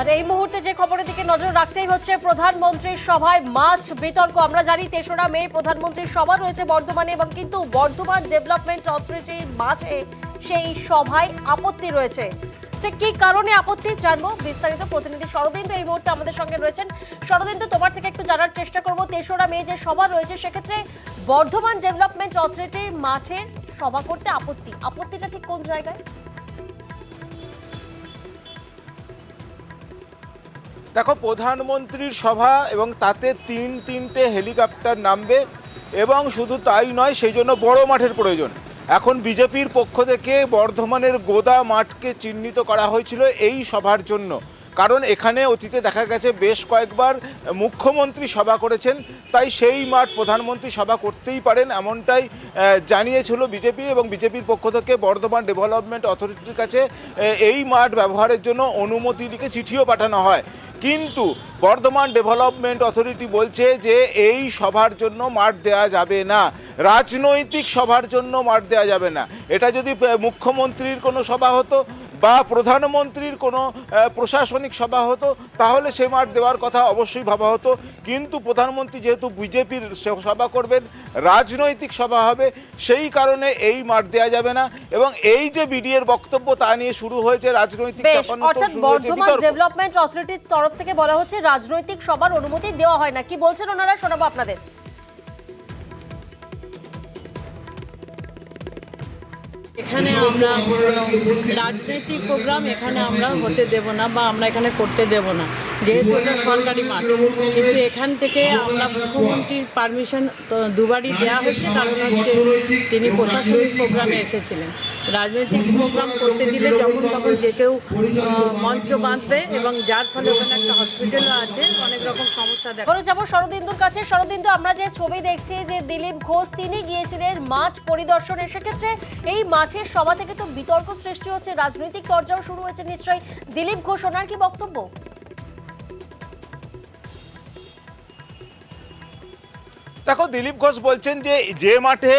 আর এই মুহূর্তে যে খবরের দিকে নজর রাখতেই হচ্ছে, প্রধানমন্ত্রীর সভায় মাছ বিতর্ক। আমরা জানি ৩রা মে প্রধানমন্ত্রীর সভা রয়েছে বর্ধমানে, এবং কিন্তু বর্ধমান ডেভেলপমেন্ট অথরিটির মাঠে সেই সভায় আপত্তি রয়েছে। কি কারণে আপত্তি জানবো, বিস্তারিত প্রতিনিধি শরদিন্দু এই মুহূর্তে আমাদের সঙ্গে রয়েছেন। শরদিন্দু, তোমার থেকে একটু জানার চেষ্টা করবো, ৩রা মে যে সভা রয়েছে সেক্ষেত্রে বর্ধমান ডেভেলপমেন্ট অথরিটির মাঠে সভা করতে আপত্তিটা ঠিক কোন জায়গায়? দেখো, প্রধানমন্ত্রীর সভা এবং তাতে তিনটে হেলিকপ্টার নামবে, এবং শুধু তাই নয়, সেই জন্য বড় মাঠের প্রয়োজন। এখন বিজেপির পক্ষ থেকে বর্ধমানের গোদা মাঠকে চিহ্নিত করা হয়েছিল এই সভার জন্য, কারণ এখানে অতীতে দেখা গেছে বেশ কয়েকবার মুখ্যমন্ত্রী সভা করেছেন, তাই সেই মাঠ প্রধানমন্ত্রী সভা করতেই পারেন এমনটাই জানিয়েছিল বিজেপি। এবং বিজেপির পক্ষ থেকে বর্ধমান ডেভেলপমেন্ট অথরিটির কাছে এই মাঠ ব্যবহারের জন্য অনুমতি লিখে চিঠিও পাঠানো হয়। কিন্তু বর্ধমান ডেভেলপমেন্ট অথরিটি বলছে যে এই সভার জন্য মাঠ দেওয়া যাবে না, রাজনৈতিক সভার জন্য মাঠ দেওয়া যাবে না। এটা যদি মুখ্যমন্ত্রীর কোনো সভা হতো বা প্রধানমন্ত্রীর কোনো প্রশাসনিক সভা হতো তাহলে সে মাঠ দেওয়ার কথা অবশ্যই ভাবা হতো। কিন্তু প্রধানমন্ত্রী যেহেতু বিজেপির সভা করবেন, রাজনৈতিক সভা হবে, সেই কারণে এই মাঠ দেওয়া যাবে না। এবং এই যে বিডিএর বক্তব্য তা নিয়ে শুরু হয়েছে রাজনৈতিক চাপানো। অর্থাৎ বর্ধমান ডেভেলপমেন্ট অথরিটির তরফ থেকে বলা হচ্ছে রাজনৈতিক সভার অনুমতি দেওয়া হয় না। কি বলছেন ওনারা, শোনাবো আপনাদের। এখানে আমরা রাজনৈতিক প্রোগ্রাম এখানে আমরা হতে দেব না, বা আমরা এখানে করতে দেব না, যেহেতু এটা সরকারি মাঠ। কিন্তু এখান থেকে আমরা মুখ্যমন্ত্রীর পারমিশন তো দুবারই দেওয়া হয়েছে, কারণ হচ্ছে তিনি প্রশাসনিক প্রোগ্রামে এসেছিলেন। রাজনৈতিক প্রোগ্রাম করতে দিলে যখন তখন যে কেউ মঞ্চ বাঁধবে, এবং যার ফলে ওখানে একটা হসপিটালও আছে, অনেক রকম সমস্যা দেখা। বলে যাবো শরদিন্দুর কাছে। শরদিন্দু, আমরা যে ছবি দেখছি যে দিলীপ ঘোষ তিনি গিয়েছিলেন মাঠ পরিদর্শনে, সেক্ষেত্রে এই মাঠের সভা থেকে তো বিতর্ক সৃষ্টি হচ্ছে, রাজনৈতিক চর্চাও শুরু হয়েছে নিশ্চয়ই। দিলীপ ঘোষ, ওনার কি বক্তব্য? দেখো, দিলীপ ঘোষ বলছেন যে মাঠে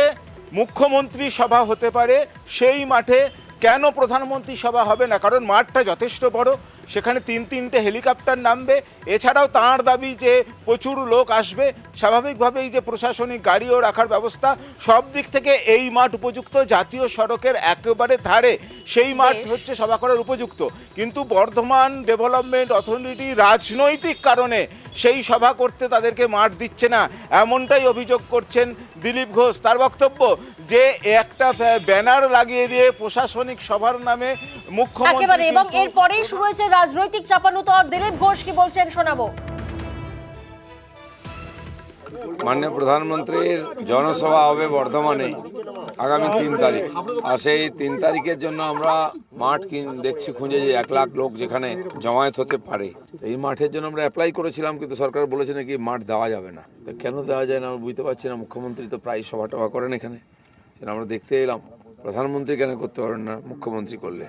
মুখ্যমন্ত্রী সভা হতে পারে সেই মাঠে কেন প্রধানমন্ত্রী সভা হবে না, কারণ মাঠটা যথেষ্ট বড়, সেখানে তিনটে হেলিকপ্টার নামবে। এছাড়াও তাঁর দাবি যে প্রচুর লোক আসবে, স্বাভাবিকভাবেই যে প্রশাসনিক গাড়িও রাখার ব্যবস্থা, সব দিক থেকে এই মাঠ উপযুক্ত, জাতীয় সড়কের একেবারে ধারে সেই মাঠ হচ্ছে সভা করার উপযুক্ত। কিন্তু বর্ধমান ডেভেলপমেন্ট অথরিটি রাজনৈতিক কারণে সেই সভা করতে তাদেরকে মাঠ দিচ্ছে না, এমনটাই অভিযোগ করছেন দিলীপ ঘোষ। তার বক্তব্য যে একটা ব্যানার লাগিয়ে দিয়ে প্রশাসনিক সভার নামে মুখ্যমন্ত্রী, এবং এরপরেই শুরু হয়েছে রাজনৈতিক চাপানুতর। দিলীপ ঘোষ কি বলছেন শোনাবো। মাননীয় প্রধানমন্ত্রীর জনসভা হবে বর্ধমানে আগামী 3 তারিখ, আর সেই 3 তারিখের জন্য আমরা মাঠ দেখছি খুঁজে, যে 1 লাখ লোক যেখানে জমায়েত হতে পারে। এই মাঠের জন্য আমরা অ্যাপ্লাই করেছিলাম, কিন্তু সরকার বলেছে নাকি মাঠ দেওয়া যাবে না। তো কেন দেওয়া যায় না আমরা বুঝতে পারছি না। মুখ্যমন্ত্রী তো প্রায় সভা টভা করেন এখানে, সেটা আমরা দেখতে এলাম। প্রধানমন্ত্রী কেন করতে পারেন না, মুখ্যমন্ত্রী করলে।